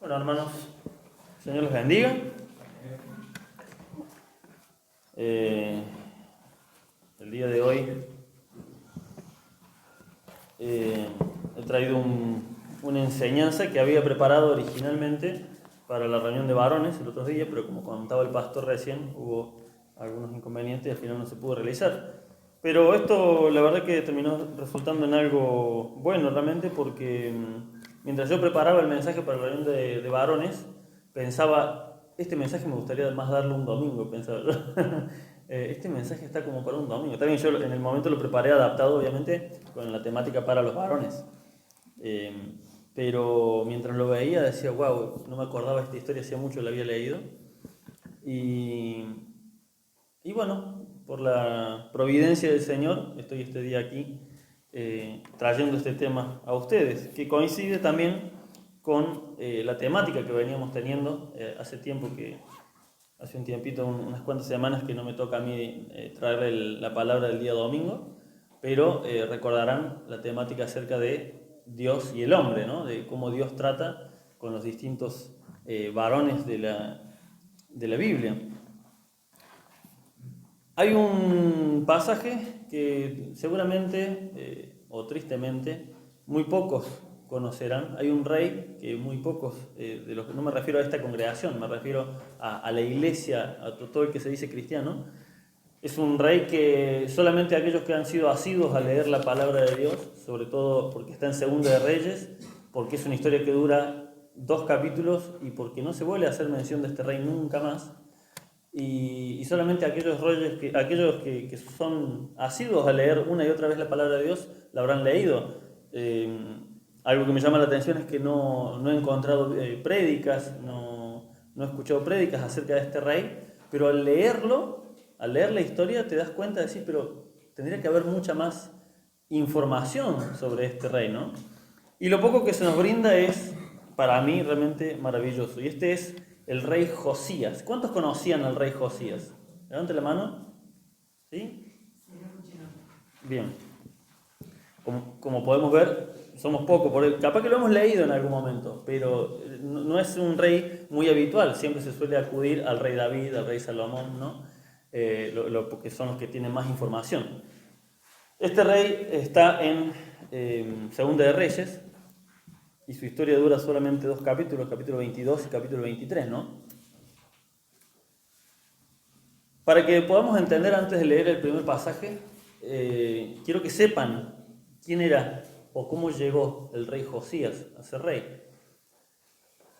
Bueno, hermanos, Señor los bendiga. El día de hoy he traído una enseñanza que había preparado originalmente para la reunión de varones el otro día, pero como contaba el pastor recién, hubo algunos inconvenientes y al final no se pudo realizar. Pero esto la verdad que terminó resultando en algo bueno realmente, porque mientras yo preparaba el mensaje para la reunión de varones, pensaba, este mensaje me gustaría además darlo un domingo, pensaba yo. Este mensaje está como para un domingo. También yo en el momento lo preparé adaptado, obviamente, con la temática para los varones. Pero mientras lo veía decía, wow, no me acordaba esta historia, hacía mucho la había leído. Y, y bueno, por la providencia del Señor, estoy este día aquí trayendo este tema a ustedes, que coincide también con la temática que veníamos teniendo hace un tiempito, unas cuantas semanas que no me toca a mí traer la palabra del día domingo, pero recordarán la temática acerca de Dios y el hombre, ¿no? De cómo Dios trata con los distintos varones de la Biblia. Hay un pasaje que seguramente, o tristemente, muy pocos conocerán. Hay un rey que muy pocos, no me refiero a esta congregación, me refiero a la iglesia, a todo el que se dice cristiano. Es un rey que solamente aquellos que han sido asiduos a leer la palabra de Dios, sobre todo porque está en Segunda de Reyes, porque es una historia que dura 2 capítulos y porque no se vuelve a hacer mención de este rey nunca más. Y solamente aquellos que son asiduos a leer una y otra vez la palabra de Dios la habrán leído. Algo que me llama la atención es que no he encontrado prédicas, no he escuchado prédicas acerca de este rey, pero al leer la historia te das cuenta de decir, pero tendría que haber mucha más información sobre este rey, ¿no? Y lo poco que se nos brinda es, para mí, realmente maravilloso. Y este es el rey Josías. ¿Cuántos conocían al rey Josías? Levante la mano. ¿Sí? Bien. Como podemos ver, somos pocos por él. Capaz que lo hemos leído en algún momento, pero no es un rey muy habitual. Siempre se suele acudir al rey David, al rey Salomón, ¿no? Porque son los que tienen más información. Este rey está en Segunda de Reyes, y su historia dura solamente 2 capítulos, capítulo 22 y capítulo 23, ¿no? Para que podamos entender antes de leer el primer pasaje, quiero que sepan quién era o cómo llegó el rey Josías a ser rey.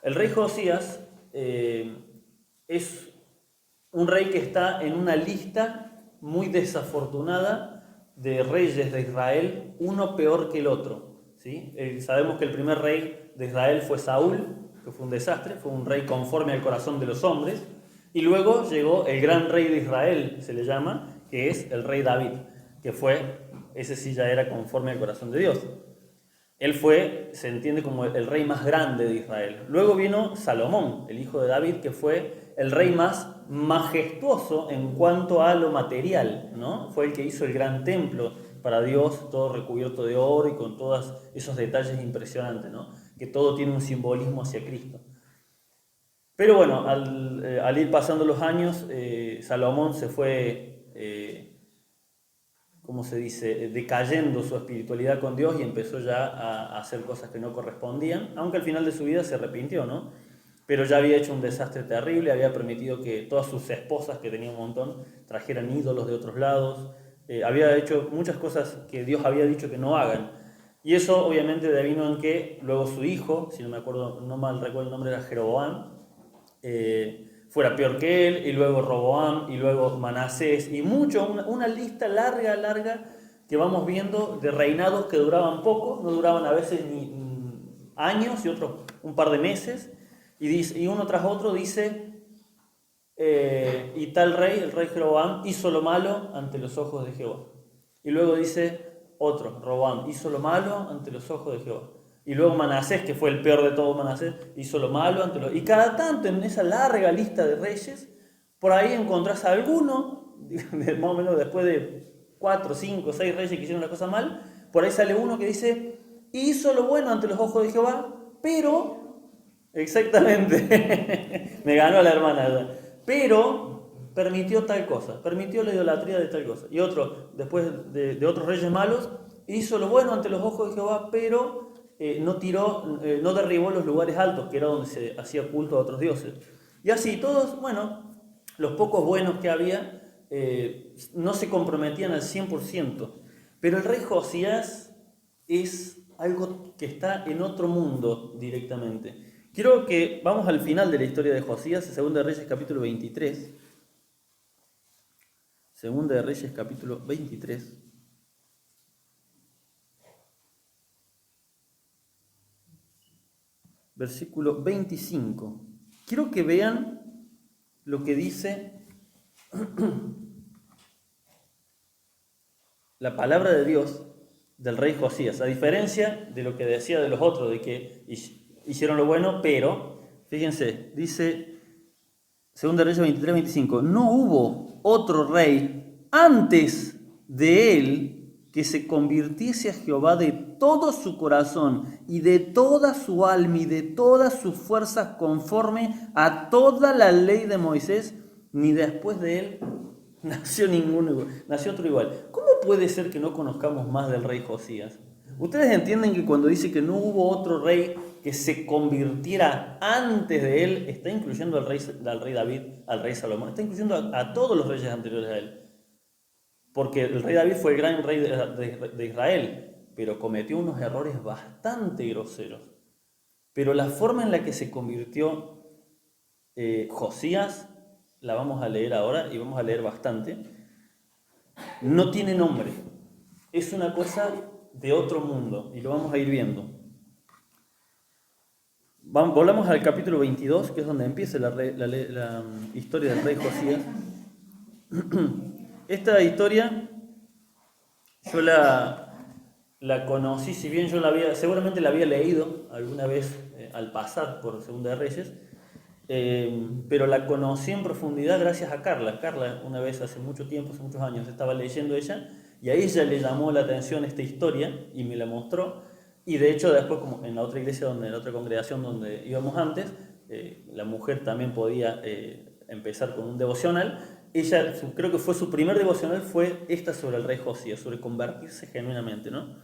El rey Josías es un rey que está en una lista muy desafortunada de reyes de Israel, uno peor que el otro. ¿Sí? Sabemos que el primer rey de Israel fue Saúl, que fue un desastre, fue un rey conforme al corazón de los hombres, y luego llegó el gran rey de Israel, se le llama, que es el rey David, ese sí ya era conforme al corazón de Dios. Él se entiende como el rey más grande de Israel. Luego vino Salomón, el hijo de David, que fue el rey más majestuoso en cuanto a lo material, ¿no? Fue el que hizo el gran templo para Dios, todo recubierto de oro y con todos esos detalles impresionantes, ¿no? Que todo tiene un simbolismo hacia Cristo. Pero bueno, al ir pasando los años, Salomón se fue, ¿cómo se dice?, decayendo su espiritualidad con Dios y empezó ya a hacer cosas que no correspondían, aunque al final de su vida se arrepintió, ¿no? Pero ya había hecho un desastre terrible, había permitido que todas sus esposas, que tenía un montón, trajeran ídolos de otros lados, había hecho muchas cosas que Dios había dicho que no hagan. Y eso obviamente devino en que luego su hijo, si no me acuerdo, no mal recuerdo el nombre, era Jeroboam, fuera peor que él, y luego Roboam, y luego Manasés, y una lista larga que vamos viendo de reinados que duraban poco, no duraban a veces ni años y otros un par de meses, y uno tras otro dice, y tal rey, el rey Jeroboam, hizo lo malo ante los ojos de Jehová. Y luego dice otro, Roboam, hizo lo malo ante los ojos de Jehová. Y luego Manasés, que fue el peor de todos Manasés, hizo lo malo ante los... Y cada tanto en esa larga lista de reyes, por ahí encontrás a alguno, más o menos después de 4, 5, 6 reyes que hicieron la cosa mal, por ahí sale uno que dice, hizo lo bueno ante los ojos de Jehová, pero Exactamente. Me ganó la hermana. ¿Verdad? Pero permitió tal cosa, permitió la idolatría de tal cosa. Y otro, después de otros reyes malos, hizo lo bueno ante los ojos de Jehová, pero no derribó los lugares altos, que era donde se hacía culto a otros dioses. Y así todos, bueno, los pocos buenos que había, no se comprometían al 100%. Pero el rey Josías es algo que está en otro mundo directamente. Quiero que vamos al final de la historia de Josías, Segunda de Reyes capítulo 23. Segunda de Reyes capítulo 23. Versículo 25. Quiero que vean lo que dice la palabra de Dios del rey Josías, a diferencia de lo que decía de los otros, de que hicieron lo bueno, pero, fíjense, dice 2 Reyes 23, 25, no hubo otro rey antes de él que se convirtiese a Jehová de todo su corazón y de toda su alma y de todas sus fuerzas conforme a toda la ley de Moisés, ni después de él nació otro igual. ¿Cómo puede ser que no conozcamos más del rey Josías? Ustedes entienden que cuando dice que no hubo otro rey que se convirtiera antes de él, está incluyendo al rey David, al rey Salomón, está incluyendo a todos los reyes anteriores a él. Porque el rey David fue el gran rey de Israel, pero cometió unos errores bastante groseros. Pero la forma en la que se convirtió Josías, la vamos a leer ahora y vamos a leer bastante, no tiene nombre. Es una cosa de otro mundo y lo vamos a ir viendo. Volvamos al capítulo 22, que es donde empieza la historia del rey Josías. Esta historia yo la conocí, si bien yo seguramente la había leído alguna vez al pasar por Segunda de Reyes, pero la conocí en profundidad gracias a Carla. Carla, una vez hace mucho tiempo, hace muchos años, estaba leyendo ella y a ella le llamó la atención esta historia y me la mostró. Y de hecho después, como en la otra iglesia, en la otra congregación donde íbamos antes, la mujer también podía empezar con un devocional. Ella, creo que fue su primer devocional, fue esta sobre el rey Josías, sobre convertirse genuinamente, ¿no?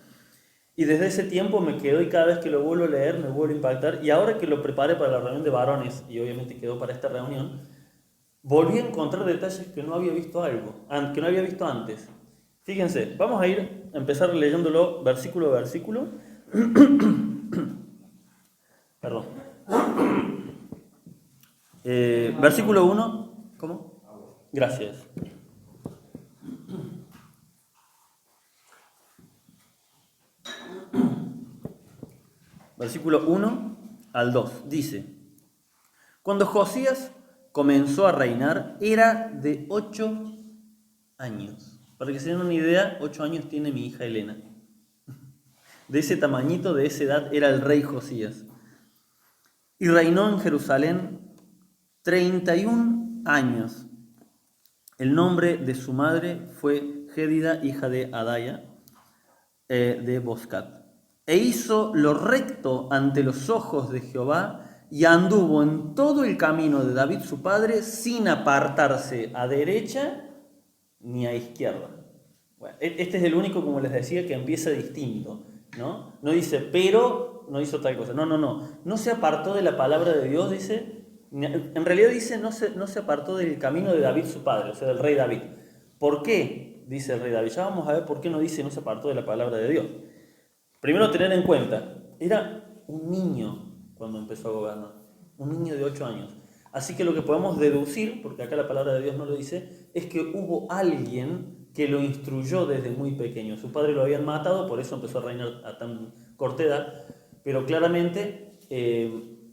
Y desde ese tiempo me quedó y cada vez que lo vuelvo a leer me vuelvo a impactar. Y ahora que lo preparé para la reunión de varones, y obviamente quedó para esta reunión, volví a encontrar detalles que no había visto que no había visto antes. Fíjense, vamos a empezar leyéndolo versículo a versículo. Perdón. Versículo 1. ¿Cómo? Gracias. Versículo 1 al 2. Dice: Cuando Josías comenzó a reinar, era de 8 años. Para que se den una idea, 8 años tiene mi hija Elena. De ese tamañito, de esa edad, era el rey Josías. Y reinó en Jerusalén 31 años. El nombre de su madre fue Gédida, hija de Adaya, de Boscat. E hizo lo recto ante los ojos de Jehová y anduvo en todo el camino de David su padre sin apartarse a derecha ni a izquierda. Bueno, este es el único, como les decía, que empieza distinto, ¿no? No dice, pero no hizo tal cosa. No se apartó de la palabra de Dios, dice. En realidad dice, no se apartó del camino de David su padre, o sea, del rey David. ¿Por qué? Dice el rey David. Ya vamos a ver por qué no dice no se apartó de la palabra de Dios. Primero tener en cuenta, era un niño cuando empezó a gobernar, un niño de 8 años. Así que lo que podemos deducir, porque acá la palabra de Dios no lo dice, es que hubo alguien que lo instruyó desde muy pequeño. Su padre lo habían matado, por eso empezó a reinar a tan corta edad, pero claramente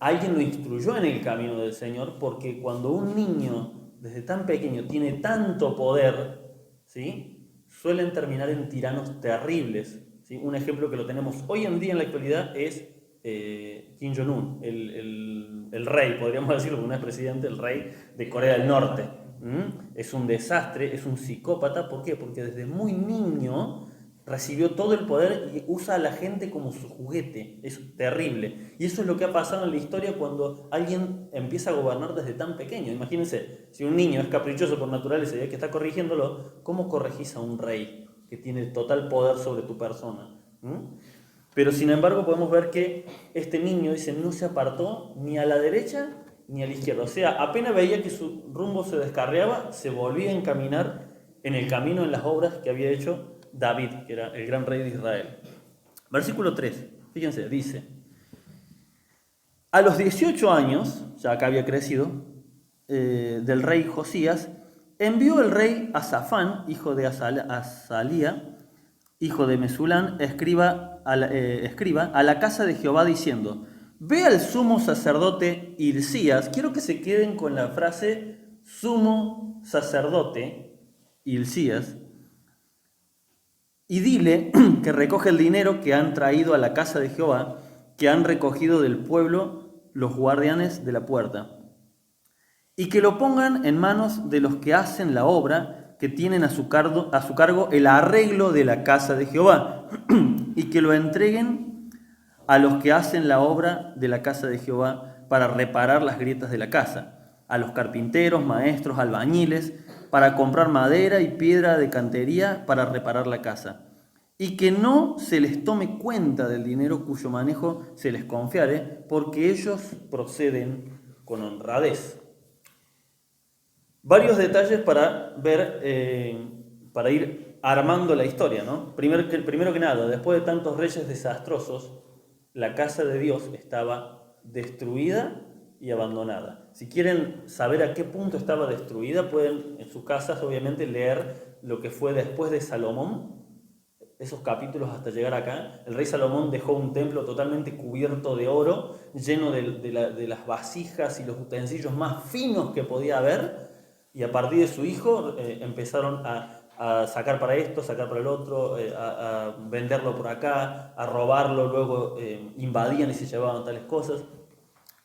alguien lo instruyó en el camino del Señor, porque cuando un niño desde tan pequeño tiene tanto poder, ¿sí?, suelen terminar en tiranos terribles. ¿Sí? Un ejemplo que lo tenemos hoy en día en la actualidad es Kim Jong-un, el rey, podríamos decirlo, porque no es presidente, el rey de Corea del Norte. Es un desastre, es un psicópata. ¿Por qué? Porque desde muy niño recibió todo el poder y usa a la gente como su juguete. Es terrible. Y eso es lo que ha pasado en la historia cuando alguien empieza a gobernar desde tan pequeño. Imagínense, si un niño es caprichoso por naturaleza y el que está corrigiéndolo, ¿cómo corregís a un rey que tiene total poder sobre tu persona? Pero sin embargo podemos ver que este niño, dice, no se apartó ni a la derecha ni a la izquierda. O sea, apenas veía que su rumbo se descarriaba, se volvía a encaminar en el camino, en las obras que había hecho David, que era el gran rey de Israel. Versículo 3, fíjense, dice: a los 18 años, ya acá había crecido, del rey Josías, envió el rey a Safán, hijo de Azalía, hijo de Mesulán, escriba a la casa de Jehová diciendo: ve al sumo sacerdote Hilcías. Quiero que se queden con la frase sumo sacerdote Hilcías, y dile que recoge el dinero que han traído a la casa de Jehová, que han recogido del pueblo los guardianes de la puerta, y que lo pongan en manos de los que hacen la obra, que tienen a su cargo el arreglo de la casa de Jehová, y que lo entreguen a los que hacen la obra de la casa de Jehová para reparar las grietas de la casa, a los carpinteros, maestros, albañiles, para comprar madera y piedra de cantería para reparar la casa, y que no se les tome cuenta del dinero cuyo manejo se les confiare, porque ellos proceden con honradez. Varios detalles para ver, para ir armando la historia, ¿no? Primero que nada, después de tantos reyes desastrosos, la casa de Dios estaba destruida y abandonada. Si quieren saber a qué punto estaba destruida, pueden en sus casas obviamente leer lo que fue después de Salomón, esos capítulos hasta llegar acá. El rey Salomón dejó un templo totalmente cubierto de oro, lleno de las vasijas y los utensilios más finos que podía haber, y a partir de su hijo empezaron a sacar para esto, sacar para el otro, a venderlo por acá, a robarlo, luego invadían y se llevaban tales cosas.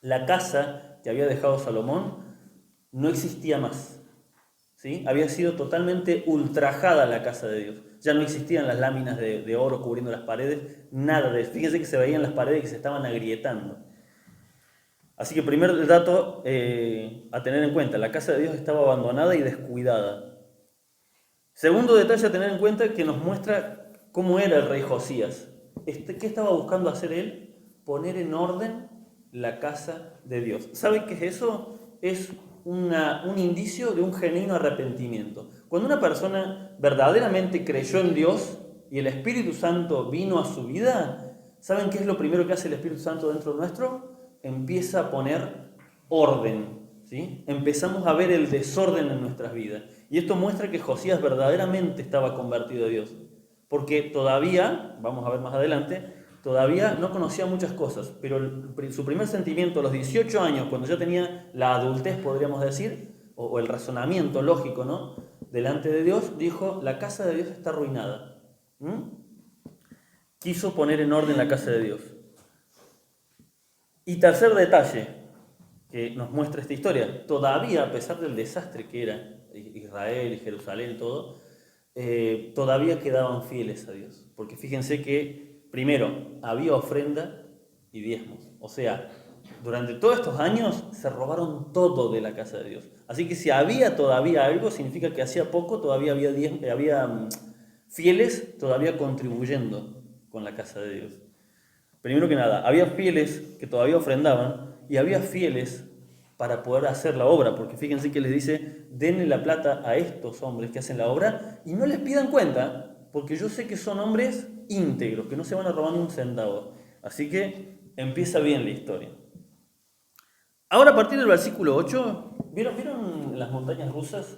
La casa que había dejado Salomón no existía más, ¿sí? Había sido totalmente ultrajada la casa de Dios. Ya no existían las láminas de oro cubriendo las paredes, nada de eso. Fíjense que se veían las paredes que se estaban agrietando. Así que primer dato a tener en cuenta, la casa de Dios estaba abandonada y descuidada. Segundo detalle a tener en cuenta, que nos muestra cómo era el rey Josías. ¿Qué estaba buscando hacer él? Poner en orden la casa de Dios. ¿Saben qué es eso? Es un indicio de un genuino arrepentimiento. Cuando una persona verdaderamente creyó en Dios y el Espíritu Santo vino a su vida, ¿saben qué es lo primero que hace el Espíritu Santo dentro nuestro? Empieza a poner orden, ¿sí? Empezamos a ver el desorden en nuestras vidas. Y esto muestra que Josías verdaderamente estaba convertido a Dios. Porque todavía, vamos a ver más adelante, todavía no conocía muchas cosas, pero su primer sentimiento a los 18 años, cuando ya tenía la adultez, podríamos decir, o el razonamiento lógico, ¿no?, delante de Dios, dijo: la casa de Dios está arruinada. Quiso poner en orden la casa de Dios. Y tercer detalle que nos muestra esta historia: todavía, a pesar del desastre que era Israel y Jerusalén y todo, todavía quedaban fieles a Dios. Porque fíjense que, primero, había ofrenda y diezmos. O sea, durante todos estos años se robaron todo de la casa de Dios. Así que si había todavía algo, significa que hacía poco todavía había fieles todavía contribuyendo con la casa de Dios. Primero que nada, había fieles que todavía ofrendaban y había fieles para poder hacer la obra, porque fíjense que les dice: denle la plata a estos hombres que hacen la obra y no les pidan cuenta, porque yo sé que son hombres íntegros, que no se van a robar ni un centavo. Así que empieza bien la historia. Ahora, a partir del versículo 8, ¿vieron las montañas rusas?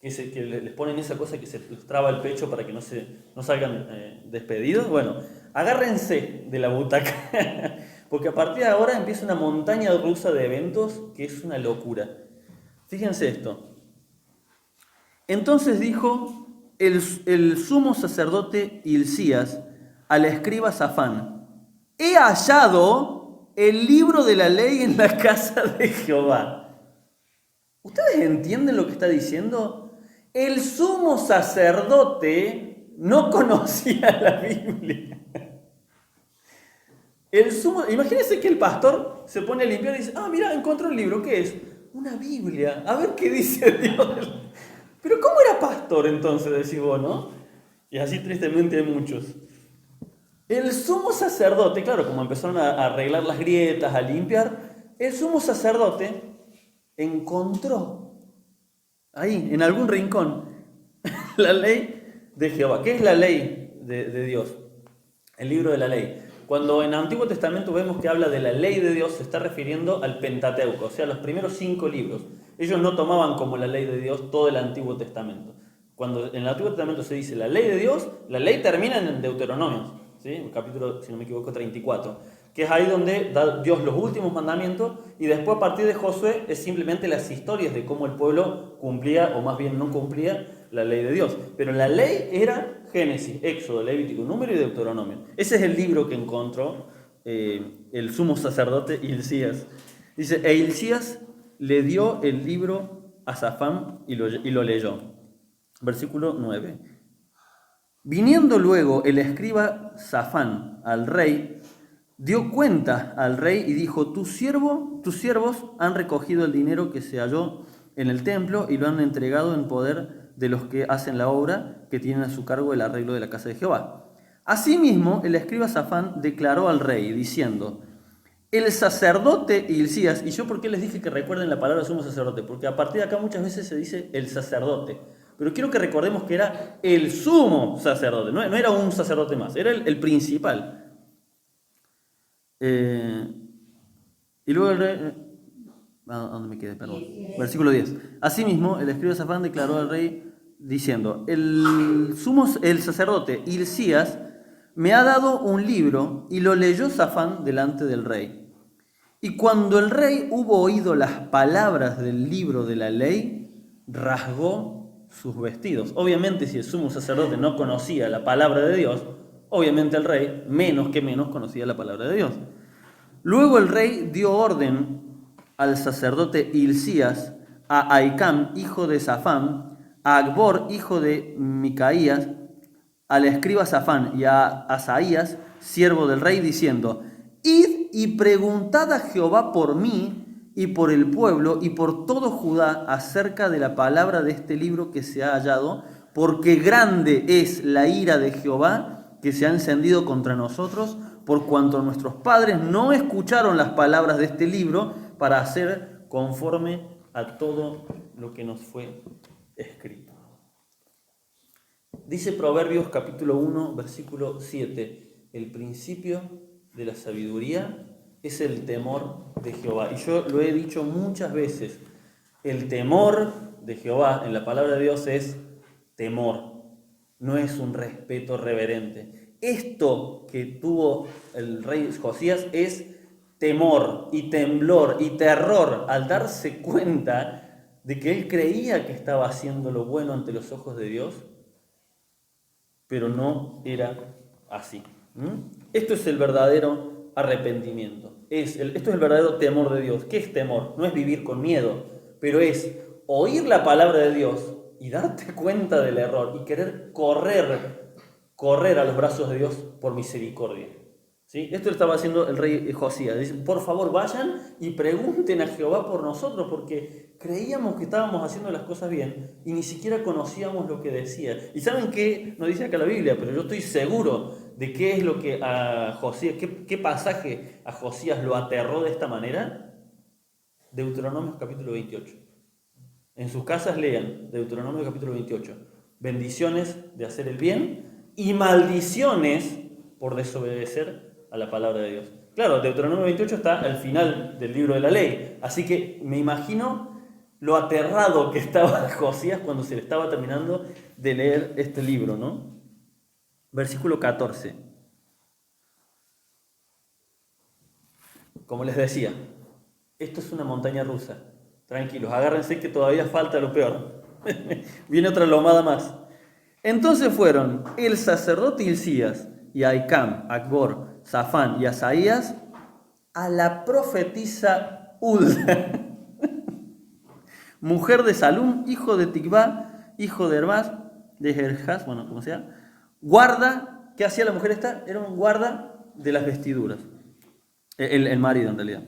Que les ponen esa cosa que se les traba el pecho para que no salgan despedidos. Bueno, agárrense de la butaca, porque a partir de ahora empieza una montaña rusa de eventos que es una locura. Fíjense esto. Entonces dijo el sumo sacerdote Hilcías al escriba Safán: he hallado el libro de la ley en la casa de Jehová. ¿Ustedes entienden lo que está diciendo? El sumo sacerdote no conocía la Biblia. Imagínense que el pastor se pone a limpiar y dice, mira, encontré un libro, ¿qué es? Una Biblia, a ver qué dice Dios. Pero ¿cómo era pastor entonces, decís vos, no? Y así tristemente hay muchos. El sumo sacerdote, claro, como empezaron a arreglar las grietas, a limpiar, el sumo sacerdote encontró ahí, en algún rincón, la ley de Jehová. ¿Qué es la ley de Dios? El libro de la ley. Cuando en el Antiguo Testamento vemos que habla de la ley de Dios, se está refiriendo al Pentateuco, o sea, los primeros 5 libros. Ellos no tomaban como la ley de Dios todo el Antiguo Testamento. Cuando en el Antiguo Testamento se dice la ley de Dios, la ley termina en Deuteronomio, ¿sí? El capítulo, si no me equivoco, 34, que es ahí donde da Dios los últimos mandamientos, y después a partir de Josué es simplemente las historias de cómo el pueblo cumplía, o más bien no cumplía, la ley de Dios. Pero la ley era Génesis, Éxodo, Levítico, Número y Deuteronomio. Ese es el libro que encontró el sumo sacerdote Hilcías. Dice, e Hilcías le dio el libro a Safán y lo leyó. Versículo 9. Viniendo luego el escriba Safán al rey, dio cuenta al rey y dijo, tus siervos han recogido el dinero que se halló en el templo y lo han entregado en poder de los que hacen la obra, que tienen a su cargo el arreglo de la casa de Jehová. Asimismo, el escriba Safán declaró al rey, diciendo, el sacerdote Hilcías, y yo por qué les dije que recuerden la palabra sumo sacerdote, porque a partir de acá muchas veces se dice el sacerdote, pero quiero que recordemos que era el sumo sacerdote, no era un sacerdote más, era el principal. Y luego el rey... ¿Dónde me quedé? Perdón. Versículo 10. Asimismo, el escriba Safán declaró al rey diciendo, el sacerdote Hilcías me ha dado un libro, y lo leyó Safán delante del rey. Y cuando el rey hubo oído las palabras del libro de la ley, rasgó sus vestidos. Obviamente, si el sumo sacerdote no conocía la palabra de Dios, obviamente el rey menos que menos conocía la palabra de Dios. Luego el rey dio orden al sacerdote Hilcías, a Ahicam, hijo de Safán, a Acbor, hijo de Micaías, al escriba Safán y a Asaías, siervo del rey, diciendo, id y preguntad a Jehová por mí y por el pueblo y por todo Judá acerca de la palabra de este libro que se ha hallado, porque grande es la ira de Jehová que se ha encendido contra nosotros, por cuanto nuestros padres no escucharon las palabras de este libro para hacer conforme a todo lo que nos fue escrito. Dice Proverbios capítulo 1, versículo 7, el principio de la sabiduría es el temor de Jehová. Y yo lo he dicho muchas veces, el temor de Jehová en la palabra de Dios es temor, no es un respeto reverente. Esto que tuvo el rey Josías es temor y temblor y terror al darse cuenta de que él creía que estaba haciendo lo bueno ante los ojos de Dios, pero no era así. Esto es el verdadero arrepentimiento. Esto es el verdadero temor de Dios. ¿Qué es temor? No es vivir con miedo, pero es oír la palabra de Dios y darte cuenta del error y querer correr a los brazos de Dios por misericordia. ¿Sí? Esto lo estaba haciendo el rey Josías. Dice, por favor vayan y pregunten a Jehová por nosotros, porque creíamos que estábamos haciendo las cosas bien y ni siquiera conocíamos lo que decía. ¿Y saben qué nos dice acá la Biblia? Pero yo estoy seguro de qué es lo que a Josías, qué pasaje a Josías lo aterró de esta manera. Deuteronomio capítulo 28. En sus casas lean Deuteronomio capítulo 28. Bendiciones de hacer el bien y maldiciones por desobedecer a la palabra de Dios. Claro, Deuteronomio 28 está al final del libro de la ley, así que me imagino lo aterrado que estaba Josías cuando se le estaba terminando de leer este libro, ¿no? Versículo 14. Como les decía, esto es una montaña rusa. Tranquilos, agárrense que todavía falta lo peor. Viene otra lomada más. Entonces fueron el sacerdote Hilcías y Ahicam, Acbor, Safán y Asaías a la profetisa Hulda, mujer de Salum, hijo de Ticvá, hijo de Herbás, de Jerjas, bueno, como sea, guarda, ¿qué hacía la mujer esta? Era un guarda de las vestiduras. El marido en realidad.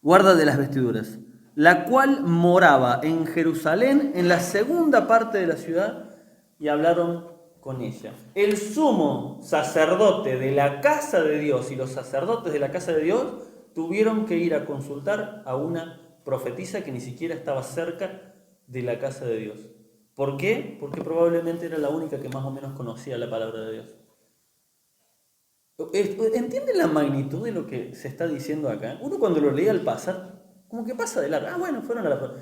Guarda de las vestiduras, la cual moraba en Jerusalén, en la segunda parte de la ciudad, y hablaron con ella. El sumo sacerdote de la casa de Dios y los sacerdotes de la casa de Dios tuvieron que ir a consultar a una profetisa que ni siquiera estaba cerca de la casa de Dios. ¿Por qué? Porque probablemente era la única que más o menos conocía la palabra de Dios. ¿Entienden la magnitud de lo que se está diciendo acá? Uno cuando lo leía al pasar, como que pasa de largo. Bueno, fueron a la...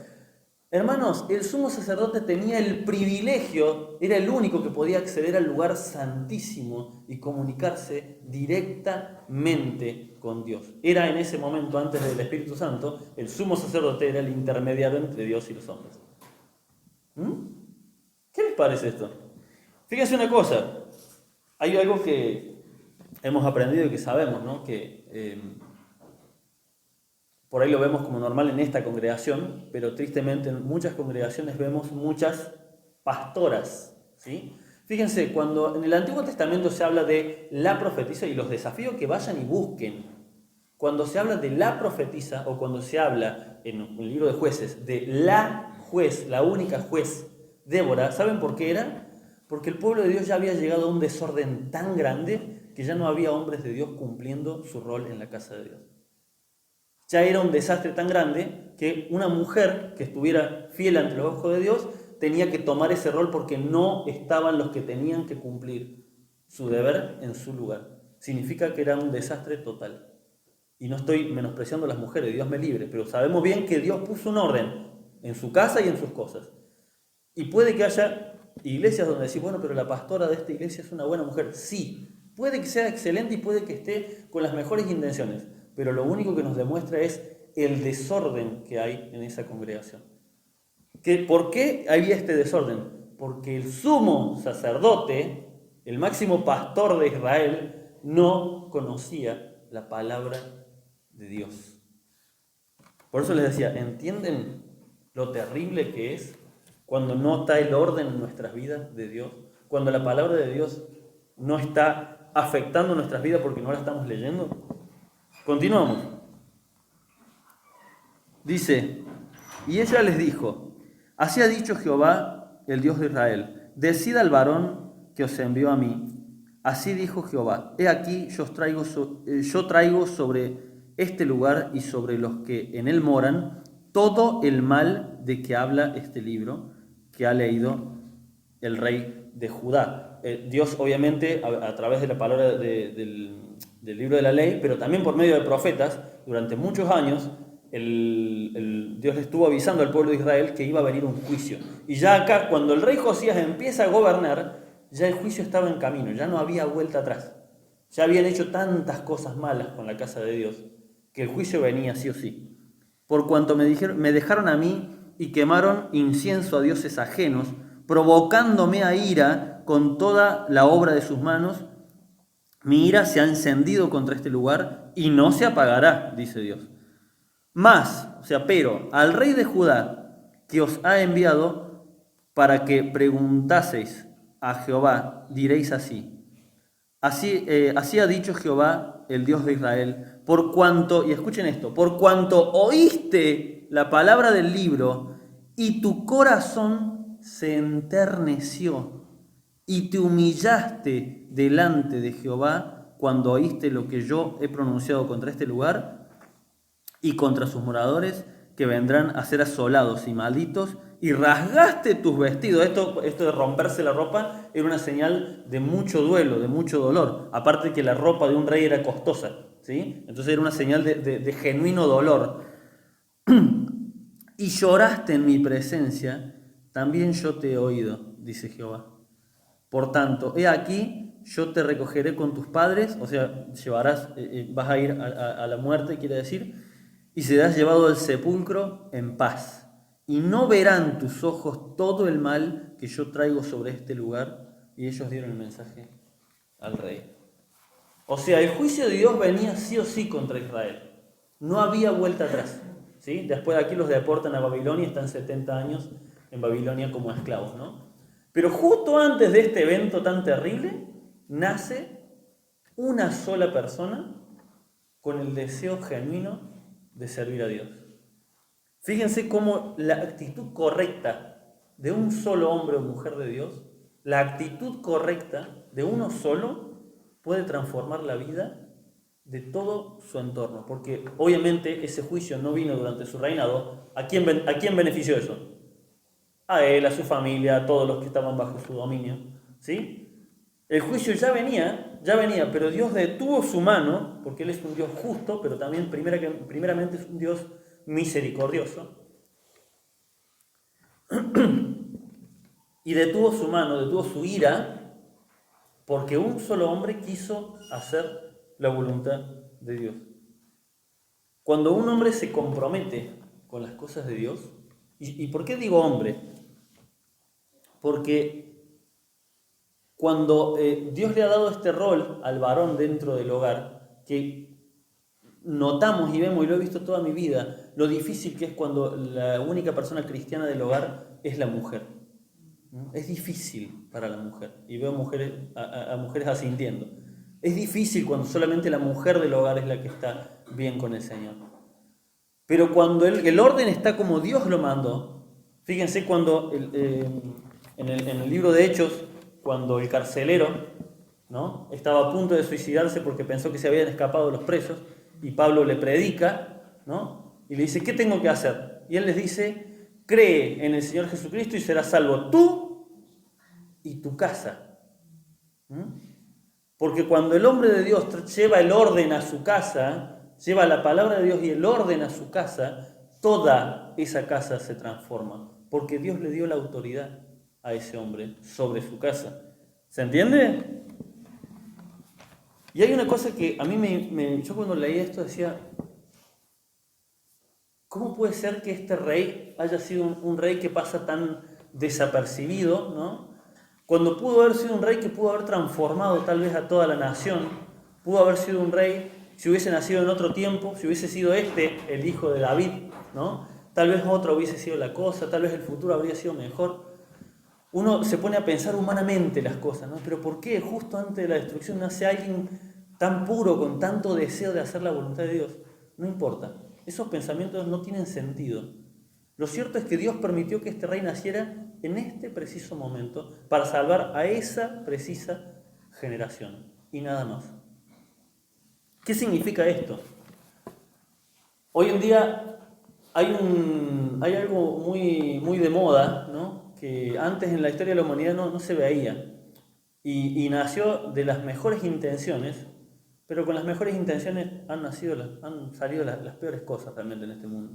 Hermanos, el sumo sacerdote tenía el privilegio, era el único que podía acceder al lugar santísimo y comunicarse directamente con Dios. Era en ese momento, antes del Espíritu Santo, el sumo sacerdote era el intermediario entre Dios y los hombres. ¿Qué les parece esto? Fíjense una cosa, hay algo que hemos aprendido y que sabemos, ¿no? Que por ahí lo vemos como normal en esta congregación, pero tristemente en muchas congregaciones vemos muchas pastoras, ¿sí? Fíjense, cuando en el Antiguo Testamento se habla de la profetisa, y los desafío que vayan y busquen, cuando se habla de la profetisa, o cuando se habla en el libro de Jueces de la juez, la única juez, Débora, ¿saben por qué era? Porque el pueblo de Dios ya había llegado a un desorden tan grande que ya no había hombres de Dios cumpliendo su rol en la casa de Dios. Ya era un desastre tan grande que una mujer que estuviera fiel ante los ojos de Dios tenía que tomar ese rol porque no estaban los que tenían que cumplir su deber en su lugar. Significa que era un desastre total. Y no estoy menospreciando a las mujeres, Dios me libre, pero sabemos bien que Dios puso un orden en su casa y en sus cosas. Y puede que haya iglesias donde decís, bueno, pero la pastora de esta iglesia es una buena mujer. Sí, puede que sea excelente y puede que esté con las mejores intenciones, pero lo único que nos demuestra es el desorden que hay en esa congregación. ¿Por qué había este desorden? Porque el sumo sacerdote, el máximo pastor de Israel, no conocía la palabra de Dios. Por eso les decía, ¿entienden lo terrible que es cuando no está el orden en nuestras vidas de Dios? Cuando la palabra de Dios no está afectando nuestras vidas porque no la estamos leyendo. Continuamos. Dice, y ella les dijo, así ha dicho Jehová, el Dios de Israel, decid al varón que os envió a mí. Así dijo Jehová, he aquí yo traigo sobre este lugar y sobre los que en él moran todo el mal de que habla este libro que ha leído el rey de Judá. Dios obviamente a través de la palabra del libro de la ley, pero también por medio de profetas, durante muchos años Dios le estuvo avisando al pueblo de Israel que iba a venir un juicio. Y ya acá, cuando el rey Josías empieza a gobernar, ya el juicio estaba en camino, ya no había vuelta atrás. Ya habían hecho tantas cosas malas con la casa de Dios, que el juicio venía sí o sí. Por cuanto me dejaron a mí y quemaron incienso a dioses ajenos, provocándome a ira con toda la obra de sus manos, mi ira se ha encendido contra este lugar y no se apagará, dice Dios. Mas, o sea, pero al rey de Judá que os ha enviado para que preguntaseis a Jehová, diréis así. Así ha dicho Jehová, el Dios de Israel, por cuanto, y escuchen esto, por cuanto oíste la palabra del libro y tu corazón se enterneció y te humillaste delante de Jehová cuando oíste lo que yo he pronunciado contra este lugar y contra sus moradores que vendrán a ser asolados y malditos, y rasgaste tus vestidos. Esto de romperse la ropa era una señal de mucho duelo, de mucho dolor. Aparte que la ropa de un rey era costosa, ¿sí? Entonces era una señal de genuino dolor. Y lloraste en mi presencia, también yo te he oído, dice Jehová. Por tanto, he aquí, yo te recogeré con tus padres, o sea, vas a ir a la muerte, quiere decir, y serás llevado al sepulcro en paz. Y no verán tus ojos todo el mal que yo traigo sobre este lugar. Y ellos dieron el mensaje al rey. O sea, el juicio de Dios venía sí o sí contra Israel. No había vuelta atrás, ¿sí? Después de aquí los deportan a Babilonia y están 70 años en Babilonia como esclavos, ¿no? Pero justo antes de este evento tan terrible, nace una sola persona con el deseo genuino de servir a Dios. Fíjense cómo la actitud correcta de un solo hombre o mujer de Dios, la actitud correcta de uno solo puede transformar la vida de todo su entorno. Porque obviamente ese juicio no vino durante su reinado. ¿A quién benefició eso? A él, a su familia, a todos los que estaban bajo su dominio. ¿Sí? El juicio ya venía, pero Dios detuvo su mano, porque Él es un Dios justo, pero también primeramente es un Dios misericordioso. Y detuvo su mano, detuvo su ira, porque un solo hombre quiso hacer la voluntad de Dios. Cuando un hombre se compromete con las cosas de Dios, ¿y por qué digo hombre? Porque cuando Dios le ha dado este rol al varón dentro del hogar, que notamos y vemos, y lo he visto toda mi vida, lo difícil que es cuando la única persona cristiana del hogar es la mujer. Es difícil para la mujer, y veo a mujeres asintiendo. Es difícil cuando solamente la mujer del hogar es la que está bien con el Señor. Pero cuando el orden está como Dios lo mandó, fíjense cuando en el libro de Hechos, cuando el carcelero, ¿no?, estaba a punto de suicidarse porque pensó que se habían escapado los presos, y Pablo le predica, ¿no?, y le dice, ¿qué tengo que hacer? Y él les dice, cree en el Señor Jesucristo y serás salvo tú y tu casa. Porque cuando el hombre de Dios lleva el orden a su casa, lleva la palabra de Dios y el orden a su casa, toda esa casa se transforma. Porque Dios le dio la autoridad a ese hombre sobre su casa. ¿Se entiende? Y hay una cosa que a mí yo cuando leí esto decía, ¿cómo puede ser que este rey haya sido un rey que pasa tan desapercibido, ¿no?, cuando pudo haber sido un rey que pudo haber transformado tal vez a toda la nación? Pudo haber sido un rey, si hubiese nacido en otro tiempo, si hubiese sido el hijo de David, ¿no?, tal vez otra hubiese sido la cosa, tal vez el futuro habría sido mejor. Uno se pone a pensar humanamente las cosas, ¿no? Pero ¿por qué justo antes de la destrucción nace alguien tan puro, con tanto deseo de hacer la voluntad de Dios? No importa, esos pensamientos no tienen sentido. Lo cierto es que Dios permitió que este rey naciera en este preciso momento para salvar a esa precisa generación y nada más. ¿Qué significa esto? Hoy en día hay algo muy, muy de moda, ¿no?, que antes en la historia de la humanidad no se veía, y nació de las mejores intenciones, pero con las mejores intenciones han salido las peores cosas realmente en este mundo,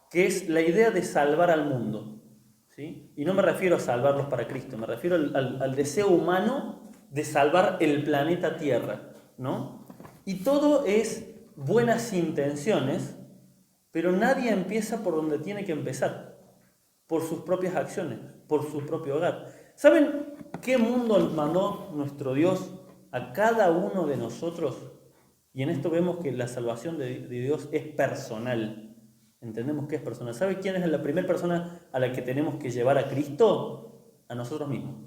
que es la idea de salvar al mundo, ¿sí? Y no me refiero a salvarlos para Cristo, me refiero al deseo humano de salvar el planeta Tierra, ¿no? Y todo es buenas intenciones, pero nadie empieza por donde tiene que empezar, por sus propias acciones, por su propio hogar. ¿Saben qué mundo mandó nuestro Dios a cada uno de nosotros? Y en esto vemos que la salvación de Dios es personal. Entendemos que es personal. ¿Sabe quién es la primera persona a la que tenemos que llevar a Cristo? A nosotros mismos.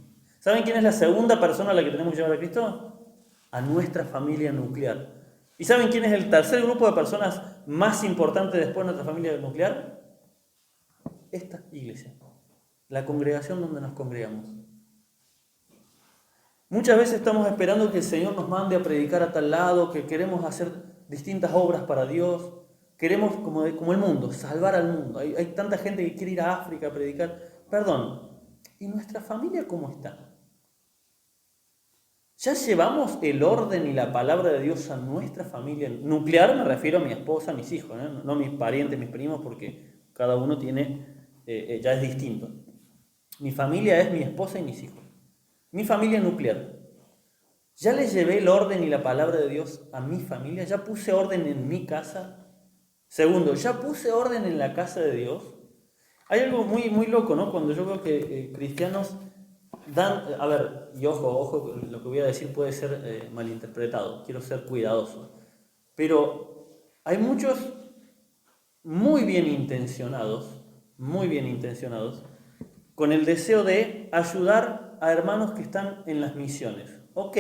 ¿Saben quién es la segunda persona a la que tenemos que llevar a Cristo? A nuestra familia nuclear. ¿Y saben quién es el tercer grupo de personas más importante después de nuestra familia nuclear? Esta iglesia, la congregación donde nos congregamos. Muchas veces estamos esperando que el Señor nos mande a predicar a tal lado, que queremos hacer distintas obras para Dios, queremos, como el mundo, salvar al mundo. Hay tanta gente que quiere ir a África a predicar. Perdón, ¿y nuestra familia cómo está? ¿Ya llevamos el orden y la palabra de Dios a nuestra familia nuclear? Me refiero a mi esposa, a mis hijos, no mis parientes, mis primos, porque cada uno tiene, ya es distinto. Mi familia es mi esposa y mis hijos. Mi familia nuclear. ¿Ya le llevé el orden y la palabra de Dios a mi familia? ¿Ya puse orden en mi casa? Segundo, ¿ya puse orden en la casa de Dios? Hay algo muy, muy loco, ¿no? Cuando yo veo que cristianos dan... A ver, y ojo, lo que voy a decir puede ser malinterpretado. Quiero ser cuidadoso. Pero hay muchos muy bien intencionados, con el deseo de ayudar a hermanos que están en las misiones. Ok,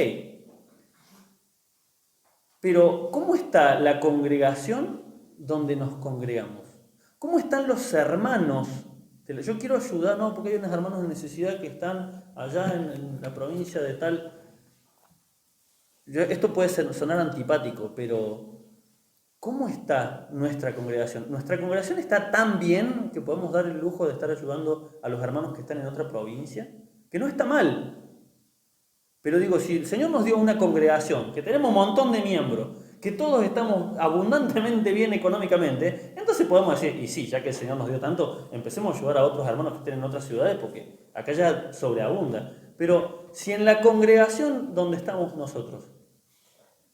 pero ¿cómo está la congregación donde nos congregamos? ¿Cómo están los hermanos? Yo quiero ayudar, no, porque hay unos hermanos en necesidad que están allá en la provincia de tal. Esto puede sonar antipático, pero ¿cómo está nuestra congregación? Nuestra congregación está tan bien que podemos dar el lujo de estar ayudando a los hermanos que están en otra provincia, que no está mal. Pero digo, si el Señor nos dio una congregación, que tenemos un montón de miembros, que todos estamos abundantemente bien económicamente, entonces podemos decir, y sí, ya que el Señor nos dio tanto, empecemos a ayudar a otros hermanos que estén en otras ciudades, porque acá ya sobreabunda. Pero si en la congregación donde estamos nosotros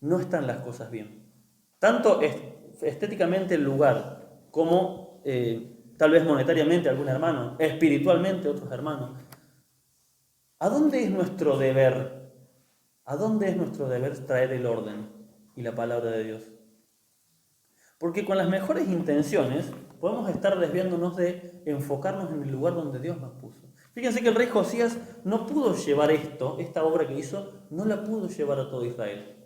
no están las cosas bien, tanto estéticamente el lugar, como tal vez monetariamente algún hermano, espiritualmente otros hermanos, ¿a dónde es nuestro deber? ¿A dónde es nuestro deber traer el orden y la palabra de Dios? Porque con las mejores intenciones podemos estar desviándonos de enfocarnos en el lugar donde Dios nos puso. Fíjense que el rey Josías no pudo llevar esta obra que hizo, no la pudo llevar a todo Israel.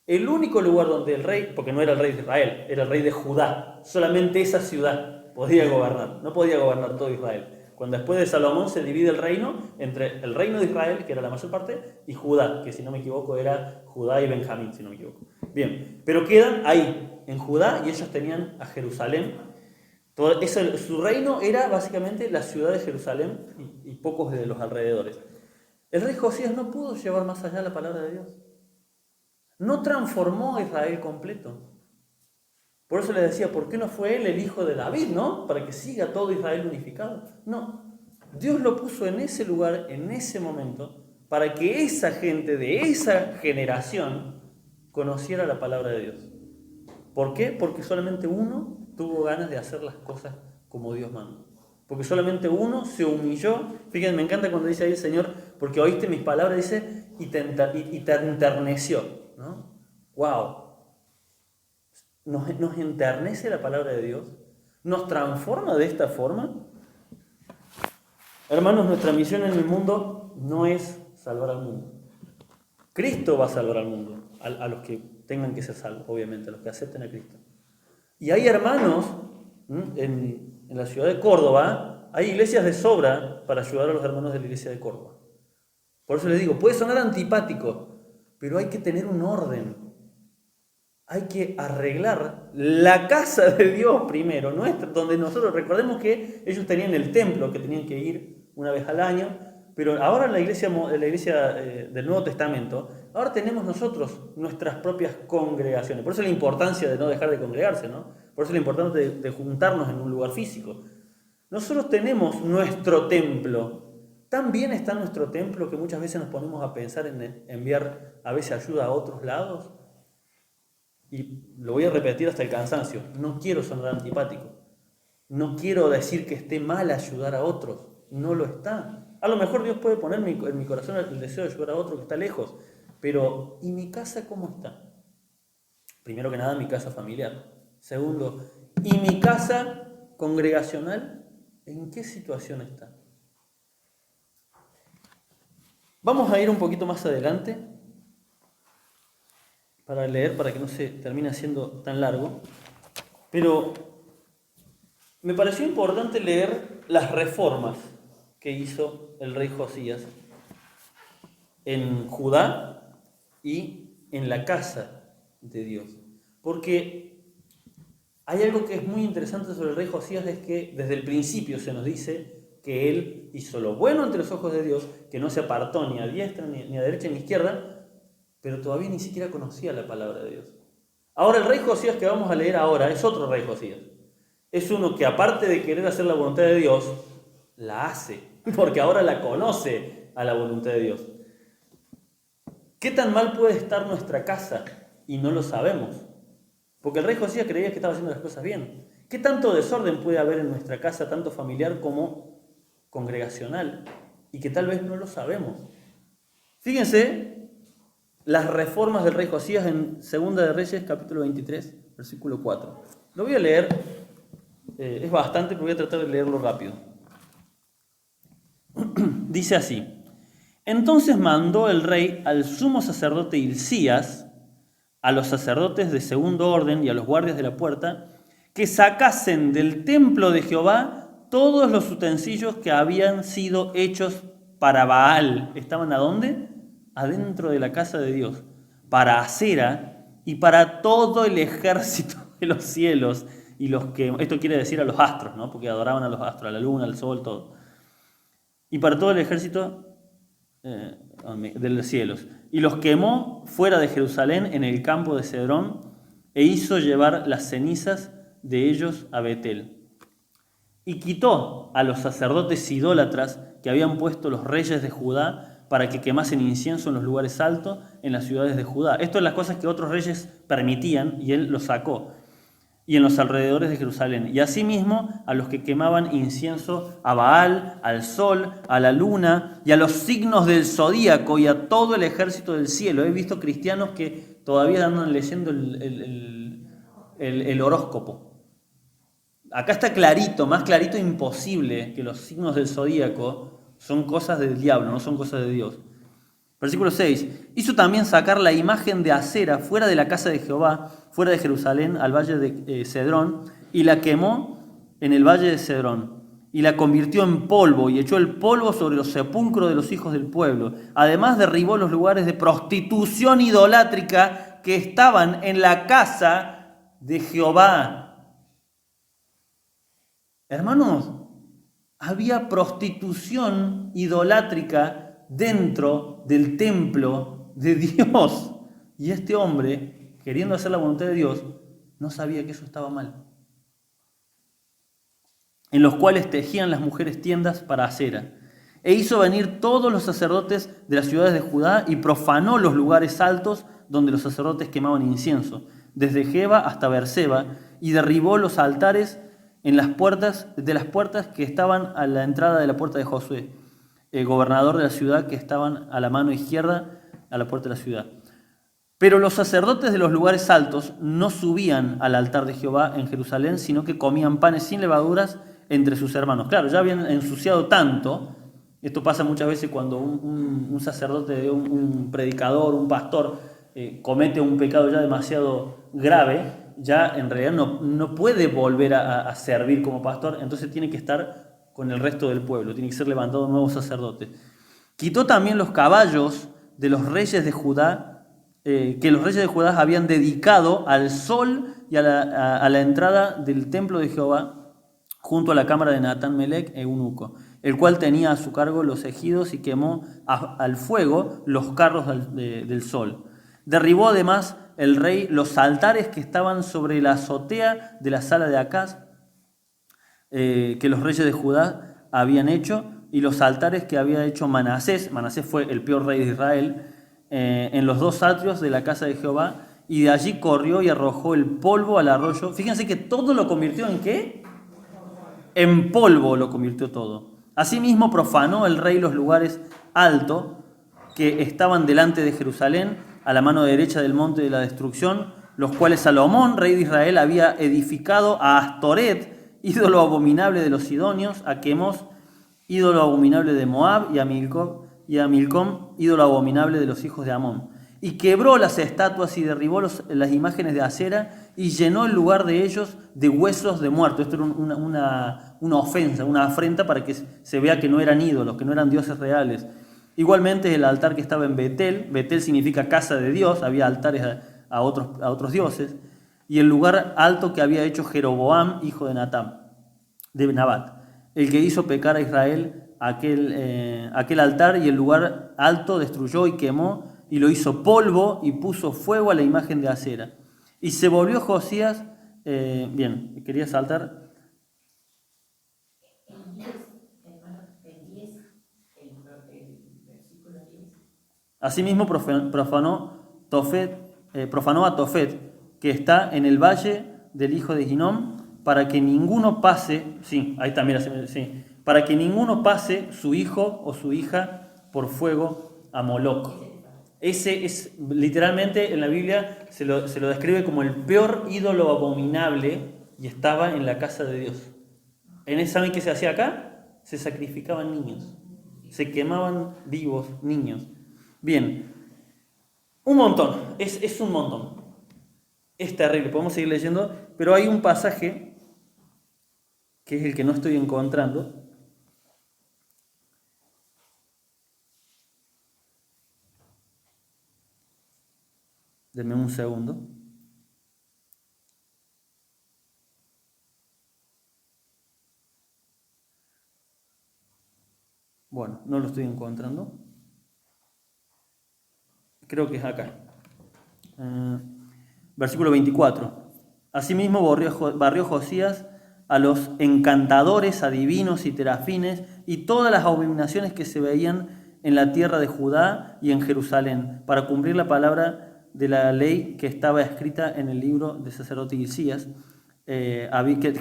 El único lugar donde el rey, porque no era el rey de Israel, era el rey de Judá, solamente esa ciudad podía gobernar, no podía gobernar todo Israel. Cuando después de Salomón se divide el reino entre el reino de Israel, que era la mayor parte, y Judá, que si no me equivoco era Judá y Benjamín, si no me equivoco. Bien, pero quedan ahí, en Judá, y ellos tenían a Jerusalén. Su reino era básicamente la ciudad de Jerusalén y pocos de los alrededores. El rey Josías no pudo llevar más allá la palabra de Dios. No transformó a Israel completo. Por eso les decía, ¿por qué no fue él el hijo de David, no? Para que siga todo Israel unificado. No, Dios lo puso en ese lugar, en ese momento, para que esa gente de esa generación conociera la palabra de Dios. ¿Por qué? Porque solamente uno tuvo ganas de hacer las cosas como Dios manda. Porque solamente uno se humilló. Fíjense, me encanta cuando dice ahí el Señor, porque oíste mis palabras, dice, y te enterneció, ¿no? ¡Wow! Nos enternece la palabra de Dios, nos transforma de esta forma. Hermanos, nuestra misión en el mundo no es salvar al mundo. Cristo va a salvar al mundo, a los que tengan que ser salvos, obviamente, a los que acepten a Cristo. Y hay hermanos, en la ciudad de Córdoba, hay iglesias de sobra para ayudar a los hermanos de la iglesia de Córdoba. Por eso les digo, puede sonar antipático, pero hay que tener un orden. Hay que arreglar la casa de Dios primero, donde nosotros, recordemos que ellos tenían el templo que tenían que ir una vez al año, pero ahora en la iglesia del Nuevo Testamento, ahora tenemos nosotros nuestras propias congregaciones. Por eso la importancia de no dejar de congregarse, ¿no? Por eso la importancia de juntarnos en un lugar físico. Nosotros tenemos nuestro templo. Tan bien está nuestro templo que muchas veces nos ponemos a pensar en enviar a veces ayuda a otros lados. Y lo voy a repetir hasta el cansancio, no quiero sonar antipático, no quiero decir que esté mal ayudar a otros, no lo está. A lo mejor Dios puede poner en mi corazón el deseo de ayudar a otro que está lejos, pero ¿y mi casa cómo está? Primero que nada, mi casa familiar. Segundo, ¿y mi casa congregacional en qué situación está? Vamos a ir un poquito más adelante para leer, para que no se termine haciendo tan largo, pero me pareció importante leer las reformas que hizo el rey Josías en Judá y en la casa de Dios, porque hay algo que es muy interesante sobre el rey Josías, es que desde el principio se nos dice que él hizo lo bueno ante los ojos de Dios, que no se apartó ni a diestra, ni a derecha, ni a izquierda, pero todavía ni siquiera conocía la palabra de Dios. Ahora el rey Josías que vamos a leer ahora es otro rey Josías. Es uno que aparte de querer hacer la voluntad de Dios, la hace, porque ahora la conoce a la voluntad de Dios. ¿Qué tan mal puede estar nuestra casa? Y no lo sabemos. Porque el rey Josías creía que estaba haciendo las cosas bien. ¿Qué tanto desorden puede haber en nuestra casa, tanto familiar como congregacional? Y que tal vez no lo sabemos. Fíjense las reformas del rey Josías en 2 de Reyes, capítulo 23, versículo 4. Lo voy a leer, es bastante, pero voy a tratar de leerlo rápido. dice así: entonces mandó el rey al sumo sacerdote Hilcías, a los sacerdotes de segundo orden y a los guardias de la puerta, que sacasen del templo de Jehová todos los utensilios que habían sido hechos para Baal. ¿Estaban a dónde? Adentro de la casa de Dios. Para Acera y para todo el ejército de los cielos. Y los que, esto quiere decir a los astros, ¿no? Porque adoraban a los astros, a la luna, al sol, todo. Y para todo el ejército de los cielos. Y los quemó fuera de Jerusalén en el campo de Cedrón, e hizo llevar las cenizas de ellos a Betel. Y quitó a los sacerdotes idólatras que habían puesto los reyes de Judá para que quemasen incienso en los lugares altos en las ciudades de Judá. Esto es las cosas que otros reyes permitían y él los sacó. Y en los alrededores de Jerusalén. Y asimismo a los que quemaban incienso a Baal, al sol, a la luna y a los signos del zodíaco y a todo el ejército del cielo. He visto cristianos que todavía andan leyendo el horóscopo. Acá está clarito, más clarito imposible, que los signos del zodíaco son cosas del diablo, no son cosas de Dios. Versículo 6. Hizo también sacar la imagen de Acera fuera de la casa de Jehová, fuera de Jerusalén, al valle de Cedrón, y la quemó en el valle de Cedrón, y la convirtió en polvo, y echó el polvo sobre los sepulcros de los hijos del pueblo. Además derribó los lugares de prostitución idolátrica que estaban en la casa de Jehová. Hermanos, había prostitución idolátrica dentro del templo de Dios. Y este hombre, queriendo hacer la voluntad de Dios, no sabía que eso estaba mal. En los cuales tejían las mujeres tiendas para Acera. E hizo venir todos los sacerdotes de las ciudades de Judá y profanó los lugares altos donde los sacerdotes quemaban incienso, desde Geba hasta Beerseba, y derribó los altares en las puertas que estaban a la entrada de la puerta de Josué, el gobernador de la ciudad, que estaban a la mano izquierda a la puerta de la ciudad. Pero los sacerdotes de los lugares altos no subían al altar de Jehová en Jerusalén, sino que comían panes sin levaduras entre sus hermanos. Claro, ya habían ensuciado tanto. Esto pasa muchas veces cuando un sacerdote, un predicador, un pastor comete un pecado ya demasiado grave, ya en realidad no puede volver a servir como pastor, entonces tiene que estar con el resto del pueblo, tiene que ser levantado un nuevo sacerdote. Quitó también los caballos de los reyes de Judá, que los reyes de Judá habían dedicado al sol y a la entrada del templo de Jehová, junto a la cámara de Natán Melec, eunuco, el cual tenía a su cargo los ejidos y quemó al fuego los carros del sol. Derribó además el rey los altares que estaban sobre la azotea de la sala de Acaz, que los reyes de Judá habían hecho, y los altares que había hecho Manasés. Manasés fue el peor rey de Israel, en los dos atrios de la casa de Jehová, y de allí corrió y arrojó el polvo al arroyo. Fíjense que todo lo convirtió en ¿qué? En polvo lo convirtió todo. Asimismo profanó el rey los lugares altos que estaban delante de Jerusalén, a la mano derecha del monte de la destrucción, los cuales Salomón, rey de Israel, había edificado a Astoret, ídolo abominable de los sidonios, a Quemos, ídolo abominable de Moab, y a Milcom, ídolo abominable de los hijos de Amón. Y quebró las estatuas y derribó las imágenes de Acera y llenó el lugar de ellos de huesos de muertos. Esto era una ofensa, una afrenta para que se vea que no eran ídolos, que no eran dioses reales. Igualmente el altar que estaba en Betel, Betel significa casa de Dios, había altares a otros dioses, y el lugar alto que había hecho Jeroboam, hijo de Nabat, el que hizo pecar a Israel, aquel altar, y el lugar alto destruyó y quemó, y lo hizo polvo, y puso fuego a la imagen de Acera. Y se volvió Josías, bien, quería saltar. Asimismo profanó a Tofet, que está en el valle del hijo de Hinnom, para que ninguno pase, sí, ahí está, mira, sí, para que ninguno pase su hijo o su hija por fuego a Moloc. Ese es, literalmente en la Biblia se lo describe como el peor ídolo abominable, y estaba en la casa de Dios. ¿Saben qué se hacía acá? Se sacrificaban niños. se quemaban vivos niños. Bien, un montón, es un montón. Es terrible, podemos seguir leyendo, pero hay un pasaje que es el que no estoy encontrando. Denme un segundo. Bueno, no lo estoy encontrando. Creo que es acá. Versículo 24. Asimismo barrió Josías a los encantadores, adivinos y terafines y todas las abominaciones que se veían en la tierra de Judá y en Jerusalén, para cumplir la palabra de la ley que estaba escrita en el libro del sacerdote Hilcías, que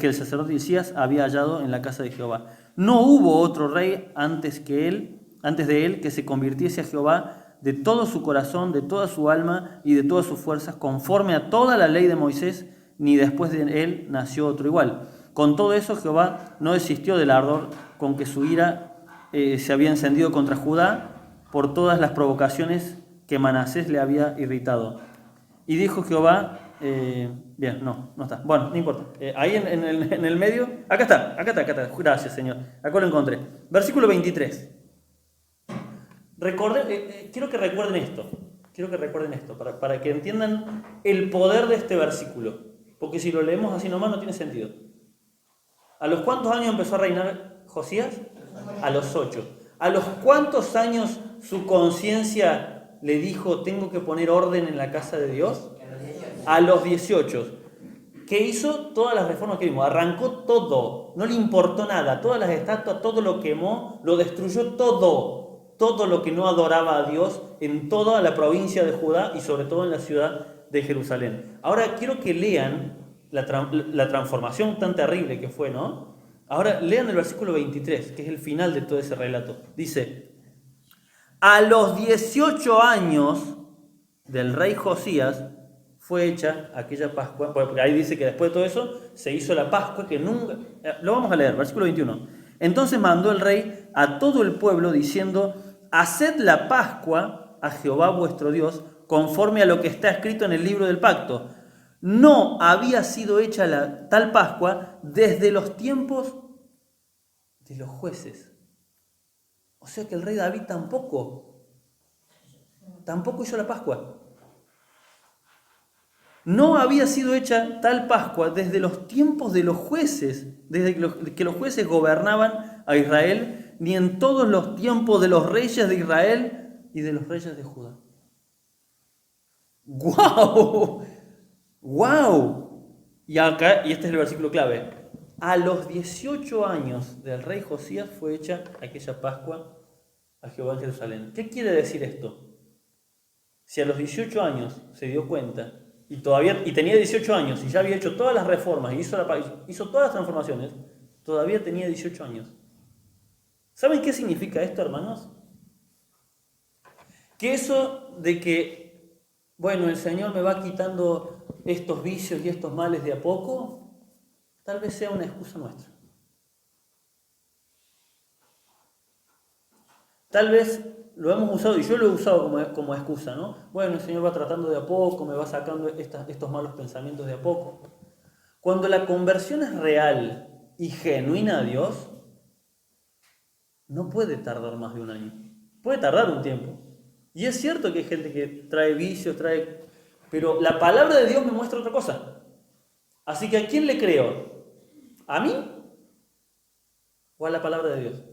el sacerdote Hilcías había hallado en la casa de Jehová. No hubo otro rey antes de él, que se convirtiese a Jehová de todo su corazón, de toda su alma y de todas sus fuerzas, conforme a toda la ley de Moisés, ni después de él nació otro igual. Con todo eso, Jehová no desistió del ardor con que su ira se había encendido contra Judá por todas las provocaciones que Manasés le había irritado. Y dijo Jehová, bien, no está. Bueno, no importa. Ahí en el medio, acá está. Gracias, Señor. Acá lo encontré. Versículo 23. Quiero que recuerden esto, para que entiendan el poder de este versículo, porque si lo leemos así nomás no tiene sentido. ¿A los cuántos años empezó a reinar Josías? A los 8. ¿A los cuántos años su conciencia le dijo, tengo que poner orden en la casa de Dios? A los 18. ¿Qué hizo? Todas las reformas que vimos, arrancó todo, no le importó nada, todas las estatuas, todo lo quemó, lo destruyó todo lo que no adoraba a Dios en toda la provincia de Judá y sobre todo en la ciudad de Jerusalén. Ahora quiero que lean la transformación tan terrible que fue, ¿no? Ahora lean el versículo 23, que es el final de todo ese relato. Dice, a los 18 años del rey Josías fue hecha aquella Pascua, porque ahí dice que después de todo eso se hizo la Pascua que nunca... Lo vamos a leer, versículo 21. Entonces mandó el rey a todo el pueblo diciendo, haced la Pascua a Jehová vuestro Dios, conforme a lo que está escrito en el libro del pacto. No había sido hecha tal Pascua desde los tiempos de los jueces. O sea que el rey David tampoco hizo la Pascua. No había sido hecha tal Pascua desde los tiempos de los jueces, desde que los jueces gobernaban a Israel, ni en todos los tiempos de los reyes de Israel y de los reyes de Judá. ¡Guau! ¡Guau! Y este es el versículo clave. A los 18 años del rey Josías fue hecha aquella Pascua a Jehová en Jerusalén. ¿Qué quiere decir esto? Si a los 18 años se dio cuenta y tenía 18 años y ya había hecho todas las reformas y hizo todas las transformaciones, todavía tenía 18 años. ¿Saben qué significa esto, hermanos? Que eso de que, bueno, el Señor me va quitando estos vicios y estos males de a poco, tal vez sea una excusa nuestra. Tal vez lo hemos usado, y yo lo he usado como excusa, ¿no? Bueno, el Señor va tratando de a poco, me va sacando estos malos pensamientos de a poco. Cuando la conversión es real y genuina a Dios, no puede tardar más de un año. Puede tardar un tiempo. Y es cierto que hay gente que trae vicios, pero la palabra de Dios me muestra otra cosa. Así que ¿a quién le creo? ¿A mí o a la palabra de Dios?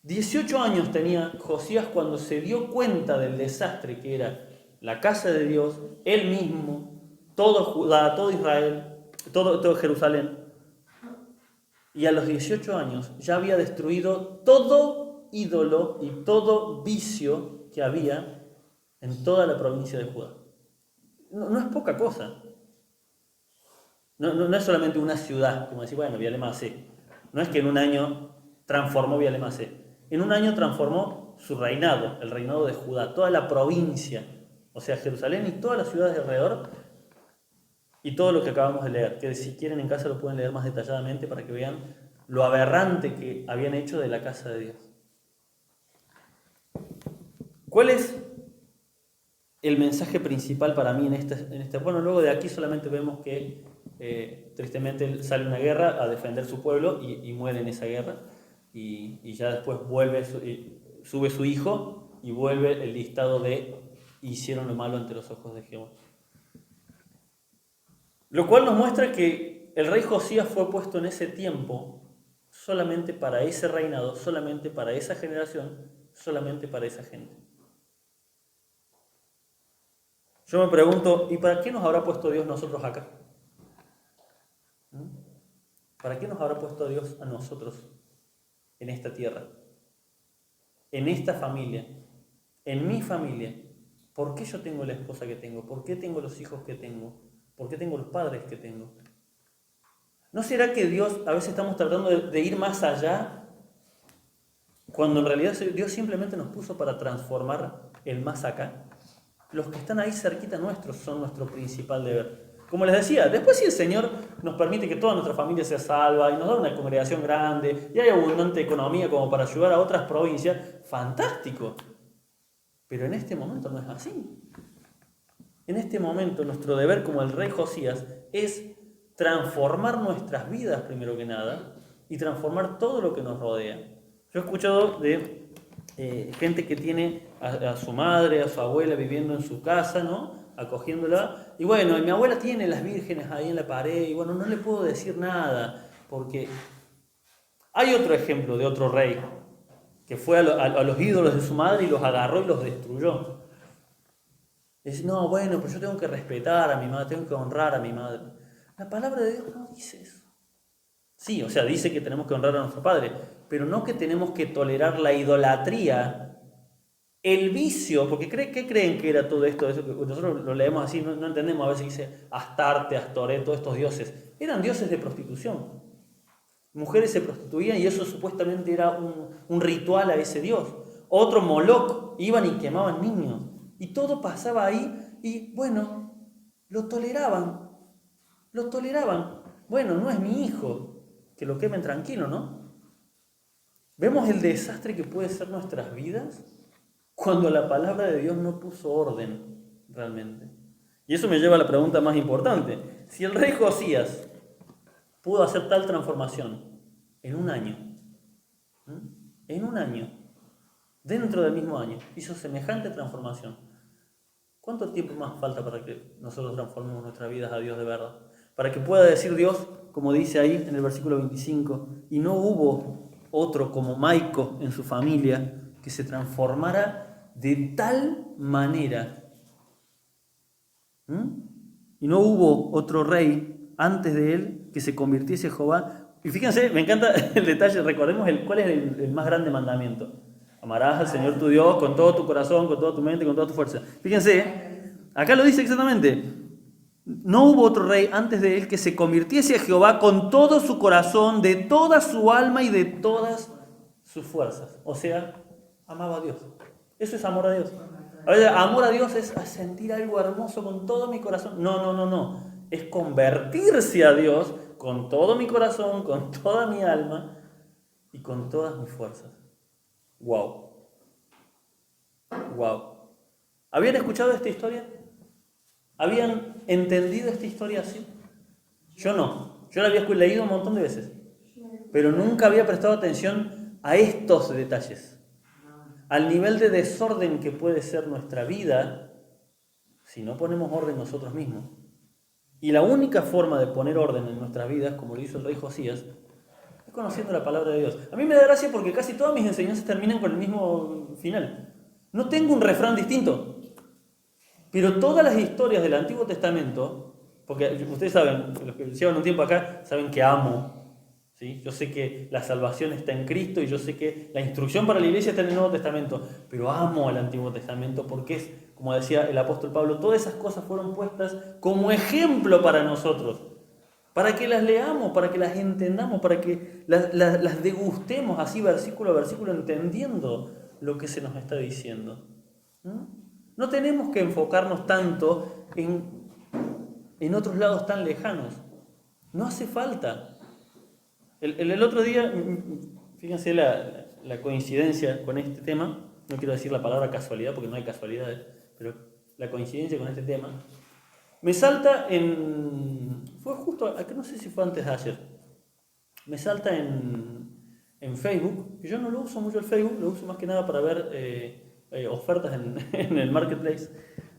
18 años tenía Josías cuando se dio cuenta del desastre que era la casa de Dios, él mismo, todo Judá, todo Israel, todo Jerusalén. Y a los 18 años ya había destruido todo ídolo y todo vicio que había en toda la provincia de Judá. No es poca cosa. No es solamente una ciudad, como decir, bueno, Vialemacé. No es que en un año transformó Vialemacé. En un año transformó su reinado, el reinado de Judá, toda la provincia, o sea, Jerusalén y todas las ciudades de alrededor, y todo lo que acabamos de leer, que si quieren en casa lo pueden leer más detalladamente para que vean lo aberrante que habían hecho de la casa de Dios. ¿Cuál es el mensaje principal para mí en este? Bueno, luego de aquí solamente vemos que tristemente él sale a una guerra a defender su pueblo y muere en esa guerra. Y ya después sube su hijo y vuelve el listado de hicieron lo malo ante los ojos de Jehová. Lo cual nos muestra que el rey Josías fue puesto en ese tiempo solamente para ese reinado, solamente para esa generación, solamente para esa gente. Yo me pregunto, ¿y para qué nos habrá puesto Dios nosotros acá? ¿Para qué nos habrá puesto Dios a nosotros en esta tierra? En esta familia, en mi familia. ¿Por qué yo tengo la esposa que tengo? ¿Por qué tengo los hijos que tengo? ¿Por qué tengo los padres que tengo? ¿No será que Dios, a veces estamos tratando de ir más allá, cuando en realidad Dios simplemente nos puso para transformar el más acá? Los que están ahí cerquita nuestros son nuestro principal deber. Como les decía, después si el Señor nos permite que toda nuestra familia sea salva y nos da una congregación grande y hay abundante economía como para ayudar a otras provincias, fantástico. Pero en este momento no es así. En este momento nuestro deber como el rey Josías es transformar nuestras vidas primero que nada y transformar todo lo que nos rodea. Yo he escuchado de gente que tiene a su madre, a su abuela viviendo en su casa, ¿no? Acogiéndola. Y bueno, mi abuela tiene las vírgenes ahí en la pared y bueno, no le puedo decir nada porque hay otro ejemplo de otro rey que fue a los ídolos de su madre y los agarró y los destruyó. Y dice, no, bueno, pero yo tengo que respetar a mi madre, tengo que honrar a mi madre. La palabra de Dios no dice eso. Sí, o sea, dice que tenemos que honrar a nuestro padre, pero no que tenemos que tolerar la idolatría, el vicio, porque ¿qué creen que era todo esto? Nosotros lo leemos así, no entendemos, a veces dice Astarte, Astoré, todos estos dioses. Eran dioses de prostitución. Mujeres se prostituían y eso supuestamente era un ritual a ese dios. Otro Moloch, iban y quemaban niños. Y todo pasaba ahí y bueno, lo toleraban. Lo toleraban. Bueno, no es mi hijo, que lo quemen tranquilo, ¿no? Vemos el desastre que puede ser nuestras vidas cuando la palabra de Dios no puso orden realmente. Y eso me lleva a la pregunta más importante. Si el rey Josías pudo hacer tal transformación en un año, dentro del mismo año, hizo semejante transformación, ¿cuánto tiempo más falta para que nosotros transformemos nuestras vidas a Dios de verdad? Para que pueda decir Dios, como dice ahí en el versículo 25, y no hubo otro como Maico en su familia que se transformara de tal manera. Y no hubo otro rey antes de él que se convirtiese en Jehová. Y fíjense, me encanta el detalle, recordemos cuál es el más grande mandamiento. Amarás al Señor tu Dios con todo tu corazón, con toda tu mente, con toda tu fuerza. Fíjense, acá lo dice exactamente. No hubo otro rey antes de él que se convirtiese a Jehová con todo su corazón, de toda su alma y de todas sus fuerzas. O sea, amaba a Dios. Eso es amor a Dios. Amor a Dios es sentir algo hermoso con todo mi corazón. No. Es convertirse a Dios con todo mi corazón, con toda mi alma y con todas mis fuerzas. Wow. ¿Habían escuchado esta historia? ¿Habían entendido esta historia así? Yo no. Yo la había leído un montón de veces, pero nunca había prestado atención a estos detalles. Al nivel de desorden que puede ser nuestra vida si no ponemos orden nosotros mismos. Y la única forma de poner orden en nuestras vidas, como lo hizo el rey Josías, es conociendo la palabra de Dios. A mí me da gracia porque casi todas mis enseñanzas terminan con el mismo final. No tengo un refrán distinto. Pero todas las historias del Antiguo Testamento, porque ustedes saben, los que llevan un tiempo acá, saben que amo, ¿sí? Yo sé que la salvación está en Cristo y yo sé que la instrucción para la iglesia está en el Nuevo Testamento, pero amo al Antiguo Testamento porque es, como decía el apóstol Pablo, todas esas cosas fueron puestas como ejemplo para nosotros, para que las leamos, para que las entendamos, para que las degustemos así versículo a versículo, entendiendo lo que se nos está diciendo. No tenemos que enfocarnos tanto en otros lados tan lejanos. No hace falta. El otro día, fíjense la coincidencia con este tema, no quiero decir la palabra casualidad porque no hay casualidades, pero la coincidencia con este tema, me salta fue justo, no sé si fue antes de ayer, me salta en Facebook, que yo no lo uso mucho el Facebook, lo uso más que nada para ver ofertas en el marketplace,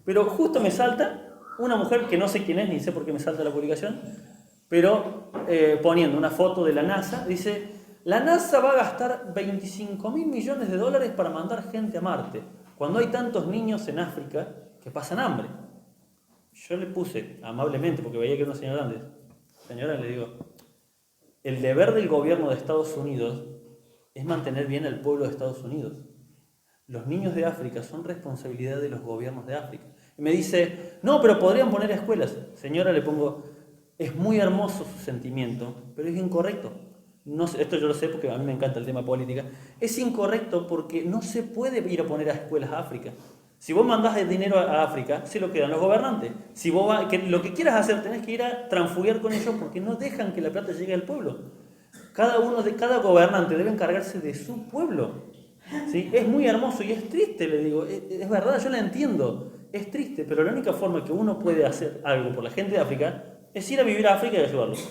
pero justo me salta una mujer que no sé quién es, ni sé por qué me salta la publicación, pero poniendo una foto de la NASA, dice: la NASA va a gastar $25.000 millones para mandar gente a Marte, cuando hay tantos niños en África que pasan hambre. Yo le puse amablemente, porque veía que era una señora grande, señora, le digo, el deber del gobierno de Estados Unidos es mantener bien al pueblo de Estados Unidos. Los niños de África son responsabilidad de los gobiernos de África. Y me dice: no, pero podrían poner escuelas. Señora, le pongo, es muy hermoso su sentimiento, pero es incorrecto. No, esto yo lo sé porque a mí me encanta el tema política. Es incorrecto porque no se puede ir a poner a escuelas a África. Si vos mandás el dinero a África, se lo quedan los gobernantes. Si vos lo que quieras hacer, tenés que ir a transfugiar con ellos porque no dejan que la plata llegue al pueblo. Cada gobernante debe encargarse de su pueblo. ¿Sí? Es muy hermoso y es triste, le digo. Es verdad, yo la entiendo. Es triste, pero la única forma que uno puede hacer algo por la gente de África es ir a vivir a África y ayudarlos.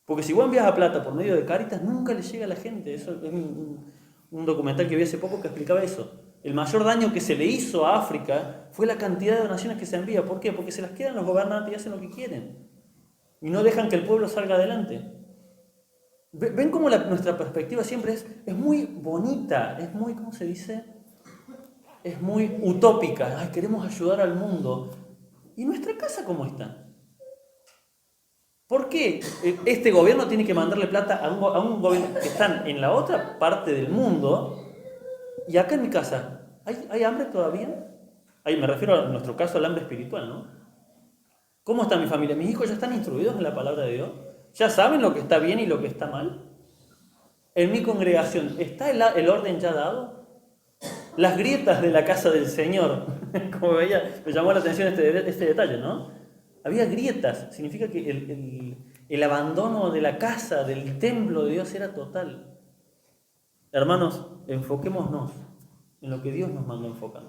Porque si vos envías a plata por medio de Cáritas, nunca le llega a la gente. Eso es un documental que vi hace poco que explicaba eso. El mayor daño que se le hizo a África fue la cantidad de donaciones que se envía. ¿Por qué? Porque se las quedan los gobernantes y hacen lo que quieren. Y no dejan que el pueblo salga adelante. ¿Ven cómo nuestra perspectiva siempre es muy bonita? Es muy, ¿cómo se dice? Es muy utópica. Ay, queremos ayudar al mundo. ¿Y nuestra casa cómo está? ¿Por qué este gobierno tiene que mandarle plata a un gobierno que están en la otra parte del mundo y acá en mi casa? ¿Hay hambre todavía? Me refiero a nuestro caso al hambre espiritual, ¿no? ¿Cómo está mi familia? ¿Mis hijos ya están instruidos en la palabra de Dios? ¿Ya saben lo que está bien y lo que está mal? En mi congregación, ¿está el orden ya dado? Las grietas de la casa del Señor, como veía, me llamó la atención este detalle, ¿no? Había grietas, significa que el abandono de la casa, del templo de Dios era total. Hermanos, enfoquémonos en lo que Dios nos mandó enfocar.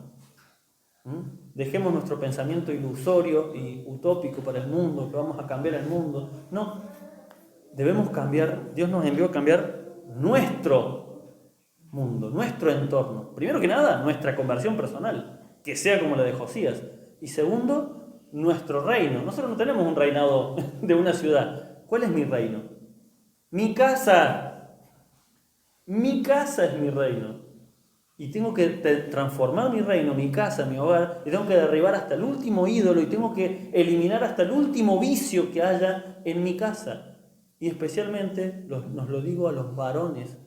Dejemos nuestro pensamiento ilusorio y utópico para el mundo, que vamos a cambiar el mundo. No, debemos cambiar. Dios nos envió a cambiar nuestro mundo, nuestro entorno. Primero que nada, nuestra conversión personal, que sea como la de Josías. Y segundo, nuestro reino. Nosotros no tenemos un reinado de una ciudad. ¿Cuál es mi reino? Mi casa. Mi casa es mi reino. Y tengo que transformar mi reino, mi casa, mi hogar, y tengo que derribar hasta el último ídolo, y tengo que eliminar hasta el último vicio que haya en mi casa. Y especialmente, nos lo digo a los varones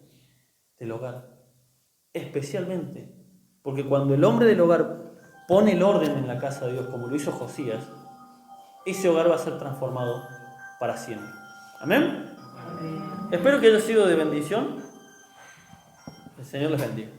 del hogar. Especialmente. Porque cuando el hombre del hogar pone el orden en la casa de Dios, como lo hizo Josías, ese hogar va a ser transformado para siempre. ¿Amén? Amén. Espero que haya sido de bendición. El Señor les bendiga.